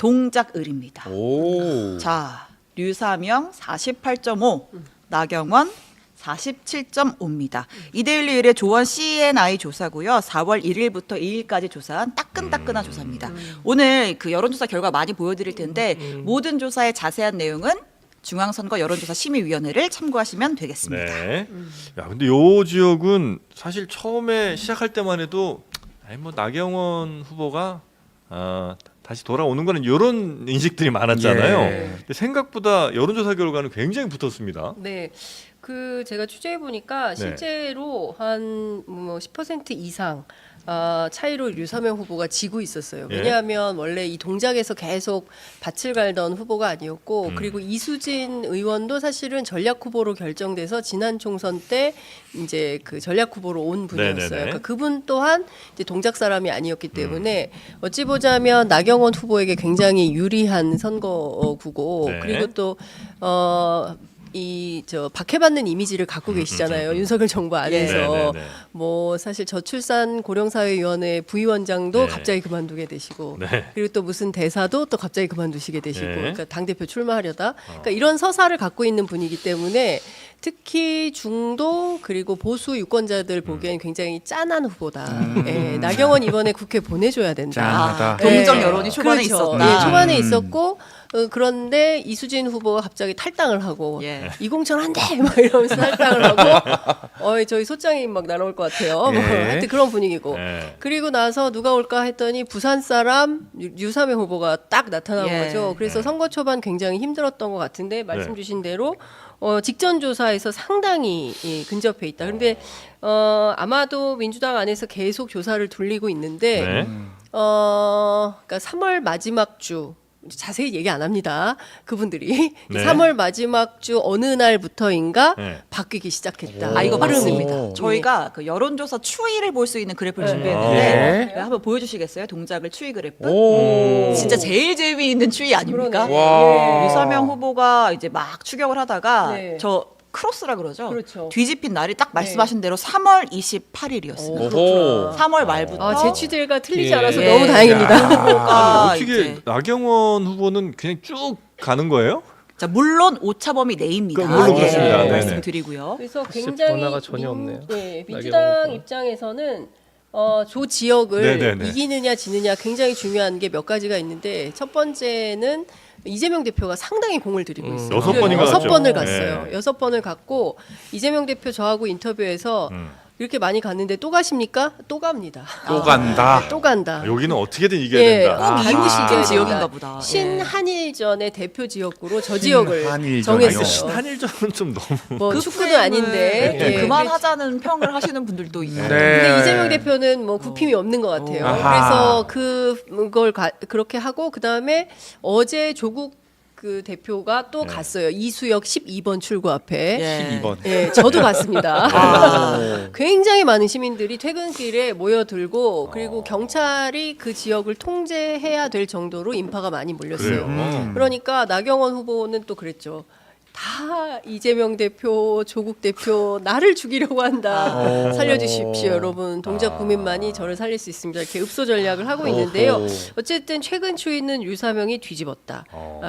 동작을입니다. 오. 자, 류사명 48.5, 나경원 47.5입니다. 이데일리 의뢰 조원 CNI 조사고요. 4월 1일부터 2일까지 조사한 따끈따끈한 조사입니다. 오늘 그 여론조사 결과 많이 보여드릴 텐데 모든 조사의 자세한 내용은 중앙선거 여론조사 심의위원회를 참고하시면 되겠습니다. 네. 야, 근데 요 지역은 사실 처음에 시작할 때만 해도 아니 뭐 나경원 후보가 다시 돌아오는 거는 이런 인식들이 많았잖아요. 예. 근데 생각보다 여론조사 결과는 굉장히 붙었습니다. 네, 그 제가 취재해 보니까 실제로 한 뭐 10% 이상 차이로 류사명 후보가 지고 있었어요. 예. 왜냐하면 원래 이 동작에서 계속 밭을 갈던 후보가 아니었고, 그리고 이수진 의원도 사실은 전략 후보로 결정돼서 지난 총선 때 이제 그 전략 후보로 온 분이었어요. 네네네. 그러니까 그분 또한 이제 동작 사람이 아니었기 때문에 어찌 보자면 나경원 후보에게 굉장히 유리한 선거구고, 네. 그리고 또 박해받는 이미지를 갖고 계시잖아요. 윤석열 정부 안에서. 네네네. 뭐 사실 저출산 고령사회위원회 부위원장도 네. 갑자기 그만두게 되시고, 네. 그리고 또 무슨 대사도 또 갑자기 그만두시게 되시고, 네. 그러니까 당대표 출마하려다. 그러니까 이런 서사를 갖고 있는 분이기 때문에 특히 중도 그리고 보수 유권자들 보기엔 굉장히 짠한 후보다. 예, 나경원 이번에 국회 보내줘야 된다. 짠하다. 동정 예. 여론이 초반에 그렇죠. 있었다. 예, 초반에 있었고, 그런데 이수진 후보가 갑자기 탈당을 하고 예. 이공천 안 돼! 막 이러면서 탈당을 하고 저희 소장이 막 날아올 것 같아요. 예. 뭐 하여튼 그런 분위기고. 네. 그리고 나서 누가 올까 했더니 부산 사람 류사명 후보가 딱 나타난 예. 거죠. 그래서 선거 초반 굉장히 힘들었던 것 같은데 말씀 주신 대로 직전 조사에서 상당히 근접해 있다. 그런데 아마도 민주당 안에서 계속 조사를 돌리고 있는데 네. 그러니까 3월 마지막 주 자세히 얘기 안 합니다. 그분들이 네. 3월 마지막 주 어느 날부터인가 네. 바뀌기 시작했다. 이거 흐름이. 맞습니다. 오. 저희가 그 여론조사 추이를 볼 수 있는 그래프를 네. 준비했는데 네. 한번 보여주시겠어요? 동작을 추이 그래프. 오. 진짜 제일 재미있는 추이 아닙니까? 그러네. 와. 류사명 후보가 이제 막 추격을 하다가 네. 저 크로스라 그러죠. 그렇죠. 뒤집힌 날이 딱 말씀하신 대로 3월 28일이었습니다. 오호. 3월 말부터 제 취재가 틀리지 예. 않아서 예. 너무 다행입니다. 후보가 어떻게 이제 나경원 후보는 그냥 쭉 가는 거예요? 자, 물론 오차범위 내입니다. 물론 그렇습니다. 네네. 말씀드리고요. 그래서 글쎄, 굉장히 변화가 전혀 없네요. 민주당 나경원 입장에서는 조 지역을 네네네. 이기느냐 지느냐 굉장히 중요한 게 몇 가지가 있는데, 첫 번째는 이재명 대표가 상당히 공을 들이고 있어요. 6번인가 여섯 갔죠. 번을 갔어요. 네. 6번을 갔고 이재명 대표 저하고 인터뷰에서 이렇게 많이 갔는데 또 가십니까? 또 갑니다. 또 간다. 또 간다. 여기는 어떻게든 이겨야 예, 된다. 꼭 반드시 이겨야 지역인가 된다. 보다. 신한일전의 대표 지역구로 저 지역을 신한일전이요. 정했어요. 신한일전은 좀 너무 뭐 그 축구는 프레임을 아닌데 네, 예, 그만하자는 평을 하시는 분들도 있고. 네. 근데 이재명 대표는 뭐 굽힘이 없는 것 같아요. 아하. 그래서 그걸 그렇게 하고 그 다음에 어제 조국 그 대표가 또 갔어요. 이수역 12번 출구 앞에. 예. 12번. 예, 저도 갔습니다. 아. 굉장히 많은 시민들이 퇴근길에 모여들고, 그리고 경찰이 그 지역을 통제해야 될 정도로 인파가 많이 몰렸어요. 그래요. 그러니까 나경원 후보는 또 그랬죠. 다 이재명 대표, 조국 대표 나를 죽이려고 한다. 살려주십시오, 여러분. 동작 국민만이 저를 살릴 수 있습니다. 이렇게 읍소 전략을 하고 있는데요. 어쨌든 최근 추이는 류사명이 뒤집었다.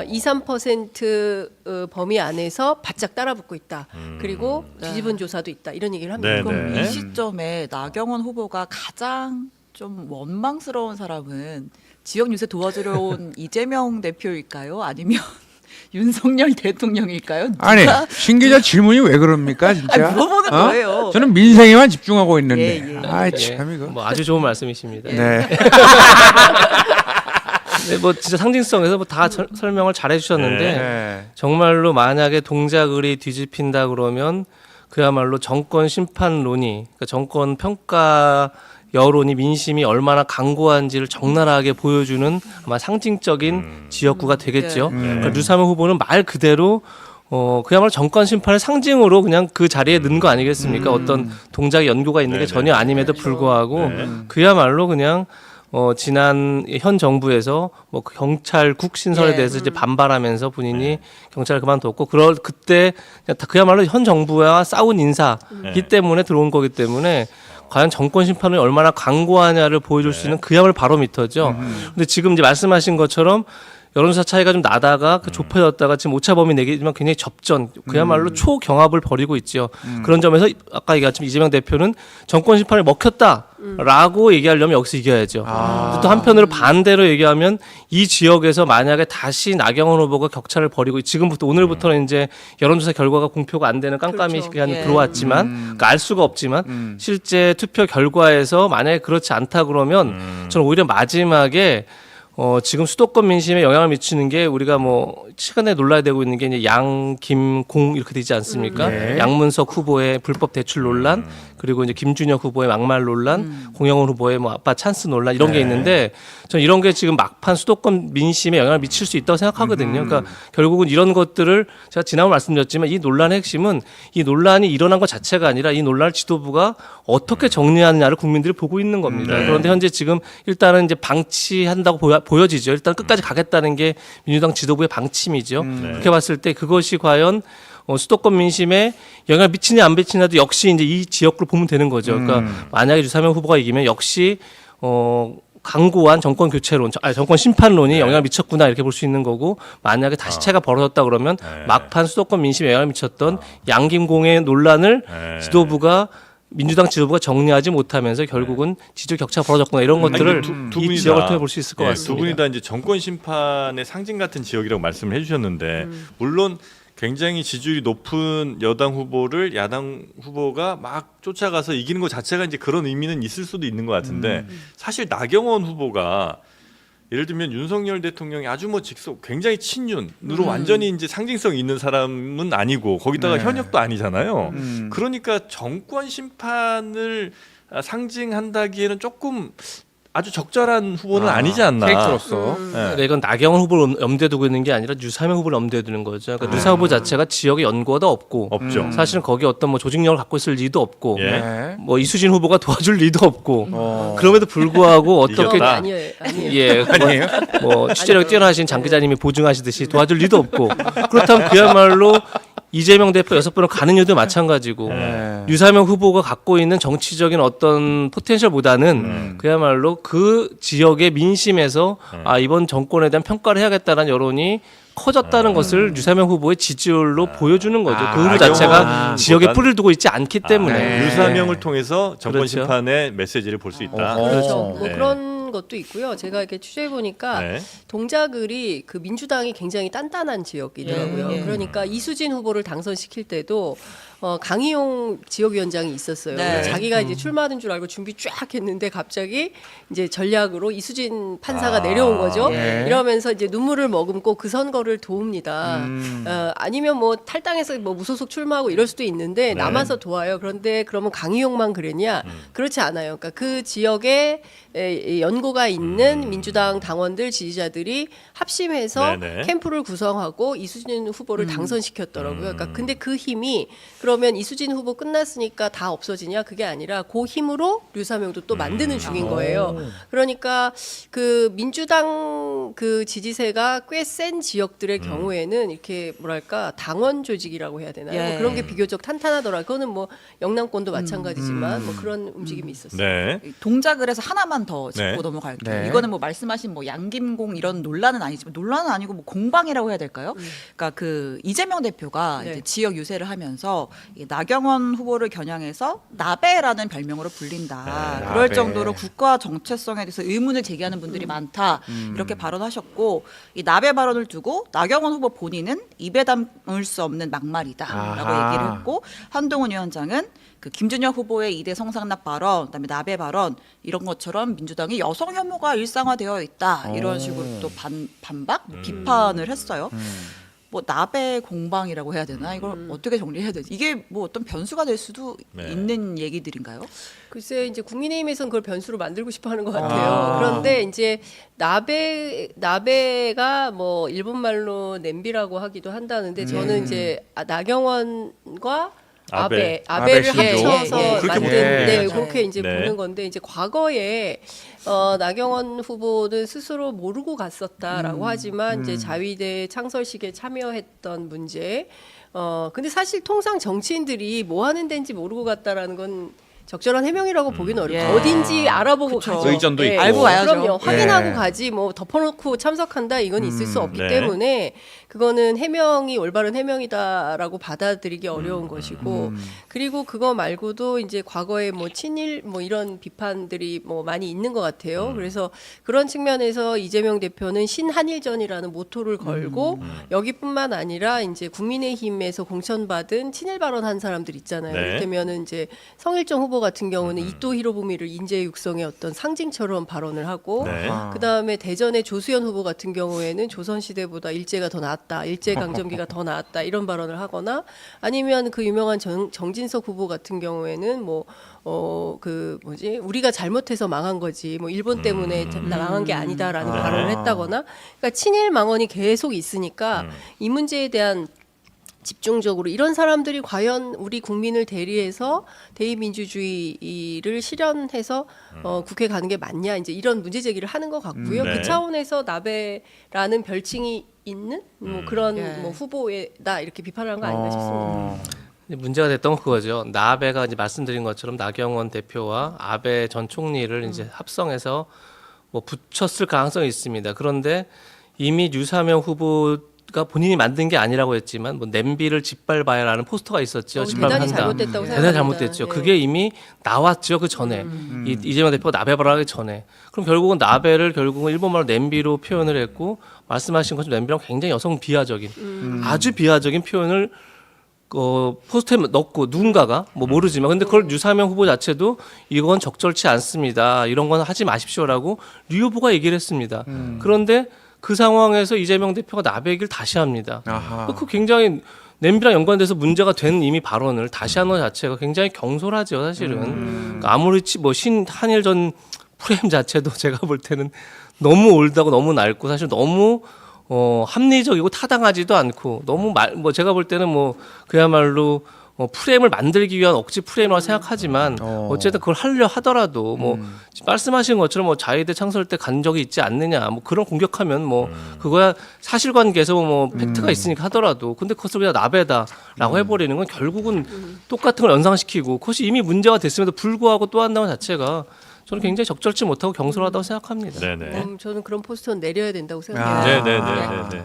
2, 3% 범위 안에서 바짝 따라붙고 있다. 그리고 뒤집은 조사도 있다. 이런 얘기를 합니다. 네, 그럼 네. 이 시점에 나경원 후보가 가장 좀 원망스러운 사람은 지역 유세 도와주러 온 이재명 대표일까요? 아니면 윤석열 대통령일까요? 아니 누가? 신 기자 질문이 왜 그럽니까 진짜? 아니, 물어보는 거예요. 저는 민생에만 집중하고 있는데. 예, 예. 아이 예, 참 이거. 뭐 아주 좋은 말씀이십니다. 네. 네, 뭐 진짜 상징성에서 뭐 다 설명을 잘 해주셨는데 네. 정말로 만약에 동작을이 뒤집힌다 그러면 그야말로 정권 심판론이, 그러니까 정권 평가 여론이, 민심이 얼마나 강고한지를 적나라하게 보여주는 아마 상징적인 지역구가 되겠죠. 그러니까 류사명 후보는 말 그대로 그야말로 정권 심판의 상징으로 그냥 그 자리에 는 거 아니겠습니까? 어떤 동작의 연고가 있는 게 네네. 전혀 아님에도 불구하고 그야말로 그냥 지난 현 정부에서 뭐 경찰국 신설에 예. 대해서 이제 반발하면서 본인이 경찰을 그만뒀고 그때 그야말로 현 정부와 싸운 인사이기 때문에 들어온 거기 때문에 과연 정권 심판이 얼마나 강고하냐를 보여줄 수 있는 그야말로 바로미터죠. 근데 지금 이제 말씀하신 것처럼 여론조사 차이가 좀 나다가 그 좁혀졌다가 지금 오차범위 내기지만 굉장히 접전, 그야말로 초경합을 벌이고 있죠. 그런 점에서 아까 얘기했지만 이재명 대표는 정권 심판을 먹혔다라고 얘기하려면 여기서 이겨야죠. 또 한편으로 반대로 얘기하면 이 지역에서 만약에 다시 나경원 후보가 격차를 벌이고 지금부터 오늘부터는 이제 여론조사 결과가 공표가 안 되는 깜깜이 그렇죠. 시간이 예. 들어왔지만 그러니까 알 수가 없지만 실제 투표 결과에서 만약에 그렇지 않다 그러면 저는 오히려 마지막에 지금 수도권 민심에 영향을 미치는 게 우리가 뭐 최근에 논란이 되고 있는 게 이제 양, 김, 공 이렇게 되지 않습니까? 네. 양문석 후보의 불법 대출 논란, 그리고 이제 김준혁 후보의 막말 논란, 공영훈 후보의 뭐 아빠 찬스 논란 이런 게 있는데 저는 이런 게 지금 막판 수도권 민심에 영향을 미칠 수 있다고 생각하거든요. 그러니까 결국은 이런 것들을 제가 지난번 말씀드렸지만 이 논란의 핵심은 이 논란이 일어난 것 자체가 아니라 이 논란을 지도부가 어떻게 정리하느냐를 국민들이 보고 있는 겁니다. 그런데 현재 지금 일단은 이제 방치한다고 보여지죠. 일단 끝까지 가겠다는 게 민주당 지도부의 방침이죠. 그렇게 봤을 때 그것이 과연 수도권 민심에 영향을 미치냐 안 미치냐도 역시 이제 이 지역구를 보면 되는 거죠. 그러니까 만약에 유사명 후보가 이기면 역시 강고한 정권 교체론, 정권 심판론이 영향을 미쳤구나 이렇게 볼 수 있는 거고 만약에 다시 차가 벌어졌다 그러면 막판 수도권 민심에 영향을 미쳤던 양김공의 논란을 지도부가 민주당 지도부가 정리하지 못하면서 결국은 지지율 격차가 벌어졌구나 이런 것들을 두 이 분이 지역을 다- 통해 볼 수 있을 것 예, 같습니다. 두 분이 다 이제 정권 심판의 상징 같은 지역이라고 말씀을 해주셨는데 물론 굉장히 지지율이 높은 여당 후보를 야당 후보가 막 쫓아가서 이기는 것 자체가 이제 그런 의미는 있을 수도 있는 것 같은데 사실 나경원 후보가 예를 들면 윤석열 대통령이 아주 뭐 직속 굉장히 친윤으로 완전히 이제 상징성 있는 사람은 아니고 거기다가 네. 현역도 아니잖아요. 그러니까 정권 심판을 상징한다기에는 조금 아주 적절한 후보는 아니지 않나. 캐릭터로서. 예. 그러니까 이건 나경원 후보를 염두에 두고 있는 게 아니라 유사명 후보를 염두에 두는 거죠. 그러니까 유사 후보 자체가 지역에 연고도 없고 없죠. 사실은 거기 어떤 뭐 조직력을 갖고 있을 리도 없고 예. 네. 뭐 이수진 후보가 도와줄 리도 없고 그럼에도 불구하고 어떻게 이겼다. 아니에요. 예, 아니에요? 뭐 취재력이 뛰어나신 장 기자님이 보증하시듯이 도와줄 리도 없고 그렇다면 그야말로 이재명 대표 6번을 가는 이유도 마찬가지고 네. 유사명 후보가 갖고 있는 정치적인 어떤 포텐셜보다는 그야말로 그 지역의 민심에서 아 이번 정권에 대한 평가를 해야겠다는 여론이 커졌다는 것을 유사명 후보의 지지율로 보여주는 거죠. 그 후보 자체가 나경원 지역에 보단- 뿌리를 두고 있지 않기 때문에 네. 유사명을 통해서 정권 그렇죠. 심판의 메시지를 볼 수 있다. 어허. 그렇죠. 뭐 네. 그런 것도 있고요. 제가 이렇게 취재해 보니까 네. 동작을이 그 민주당이 굉장히 단단한 지역이더라고요. 예, 예. 그러니까 이수진 후보를 당선시킬 때도 강희용 지역위원장이 있었어요. 네. 자기가 이제 출마하는 줄 알고 준비 쫙 했는데 갑자기 이제 전략으로 이수진 판사가 내려온 거죠. 네. 이러면서 이제 눈물을 머금고 그 선거를 도웁니다. 아니면 뭐 탈당해서 뭐 무소속 출마하고 이럴 수도 있는데 남아서 도와요. 그런데 그러면 강희용만 그랬냐? 그렇지 않아요. 그러니까 그 지역에 연고가 있는 민주당 당원들 지지자들이 합심해서 네네. 캠프를 구성하고 이수진 후보를 당선시켰더라고요. 그러니까 근데 그 힘이 그러면 이수진 후보 끝났으니까 다 없어지냐? 그게 아니라 그 힘으로 류사명도 또 만드는 중인 거예요. 그러니까 그 민주당 그 지지세가 꽤 센 지역들의 경우에는 이렇게 뭐랄까 당원 조직이라고 해야 되나요? 예. 뭐 그런 게 비교적 탄탄하더라고요. 그거는 뭐 영남권도 마찬가지지만 뭐 그런 움직임이 있었어요. 네. 동작을 해서 하나만 더 짚고 네. 넘어갈게요. 네. 이거는 뭐 말씀하신 뭐 양김공 이런 논란은 아니지만 논란은 아니고 뭐 공방이라고 해야 될까요? 그러니까 그 이재명 대표가 네. 이제 지역 유세를 하면서 이 나경원 후보를 겨냥해서 나베라는 별명으로 불린다. 네, 그럴 나베. 정도로 국가 정체성에 대해서 의문을 제기하는 분들이 많다. 이렇게 발언하셨고 이 나베 발언을 두고 나경원 후보 본인은 입에 담을 수 없는 막말이다라고 아하. 얘기를 했고 한동훈 위원장은 그 김준혁 후보의 2대 성상납 발언, 그다음에 나베 발언 이런 것처럼 민주당이 여성 혐오가 일상화되어 있다 이런 식으로 또 반박, 비판을 했어요. 뭐 나베 공방이라고 해야 되나 이걸 어떻게 정리해야 되지? 이게 뭐 어떤 변수가 될 수도 네. 있는 얘기들인가요? 글쎄 이제 국민의힘에서는 그걸 변수로 만들고 싶어하는 것 같아요. 아. 그런데 이제 나베가 뭐 일본 말로 냄비라고 하기도 한다는데 저는 이제 나경원과 아베. 아베를 아베 신조. 합쳐서 그렇게 만든 보는 네, 거죠. 그렇게 이제 네. 보는 건데 이제 과거에 나경원 후보는 스스로 모르고 갔었다라고 하지만 이제 자위대 창설식에 참여했던 문제. 근데 사실 통상 정치인들이 뭐 하는 데인지 모르고 갔다라는 건 적절한 해명이라고 보기는 어렵죠. 예. 어딘지 알아보고 그쵸. 가죠. 의전도 있고. 알고 가야죠. 그럼요. 확인하고 예. 가지 뭐 덮어놓고 참석한다 이건 있을 수 없기 네. 때문에 그거는 해명이 올바른 해명이다라고 받아들이기 어려운 것이고 그리고 그거 말고도 이제 과거에 뭐 친일 뭐 이런 비판들이 뭐 많이 있는 것 같아요. 그래서 그런 측면에서 이재명 대표는 신한일전이라는 모토를 걸고 여기뿐만 아니라 이제 국민의힘에서 공천받은 친일 발언한 사람들 있잖아요. 네. 이를테면은 이제 성일정 후보 같은 경우는 이토 히로부미를 인재 육성의 어떤 상징처럼 발언을 하고 네. 그 다음에 대전의 조수현 후보 같은 경우에는 조선시대보다 일제가 더 낫다, 일제강점기가 더 낫다 이런 발언을 하거나 아니면 그 유명한 정진석 후보 같은 경우에는 그 뭐지 우리가 잘못해서 망한 거지 뭐 일본 때문에 망한 게 아니다라는 발언을 했다거나 그러니까 친일 망언이 계속 있으니까 이 문제에 대한 집중적으로 이런 사람들이 과연 우리 국민을 대리해서 대의민주주의를 실현해서 국회 가는 게 맞냐 이제 이런 문제 제기를 하는 것 같고요. 네. 그 차원에서 나베라는 별칭이 있는 뭐 그런 예. 뭐 후보에다 이렇게 비판을 한 거 아닌가 싶습니다. 이제 문제가 됐던 건 그거죠. 나베가 이제 말씀드린 것처럼 나경원 대표와 아베 전 총리를 이제 합성해서 뭐 붙였을 가능성이 있습니다. 그런데 이미 유사명 후보가 본인이 만든 게 아니라고 했지만 뭐 냄비를 짓밟아야라는 포스터가 있었죠. 대단히 짓밟는다. 잘못됐다고 생각합니다. 대단히 잘못됐죠. 예. 그게 이미 나왔죠. 그 전에 이재명 대표가 나베 발언하기 전에. 그럼 결국은 나베를 결국은 일본말로 냄비로 표현을 했고 말씀하신 것처럼 냄비랑 굉장히 여성 비하적인 아주 비하적인 표현을 포스트에 넣고 누군가가 뭐 모르지만 근데 그걸 유사명 후보 자체도 이건 적절치 않습니다. 이런 건 하지 마십시오라고 류 후보가 얘기를 했습니다. 그런데 그 상황에서 이재명 대표가 나베 얘기를 다시 합니다. 아하. 그 굉장히 냄비랑 연관돼서 문제가 된 이미 발언을 다시 하는 것 자체가 굉장히 경솔하죠, 사실은. 그러니까 아무리 뭐 신한일전 프레임 자체도 제가 볼 때는 너무 올드하고 너무 낡고 사실 너무 합리적이고 타당하지도 않고 너무 뭐 제가 볼 때는 뭐 그야말로 프레임을 만들기 위한 억지 프레임이라고 생각하지만 어쨌든 그걸 하려 하더라도 뭐 말씀하신 것처럼 뭐 자유대 창설 때 간 적이 있지 않느냐 뭐 그런 공격하면 뭐 그거야 사실관계에서 뭐 팩트가 있으니까 하더라도 근데 그것을 그냥 나베다라고 해버리는 건 결국은 똑같은 걸 연상시키고 그것이 이미 문제가 됐음에도 불구하고 또 한다는 자체가 저는 굉장히 적절치 못하고 경솔하다고 생각합니다. 네네. 저는 그런 포스터는 내려야 된다고 생각해요. 네네네.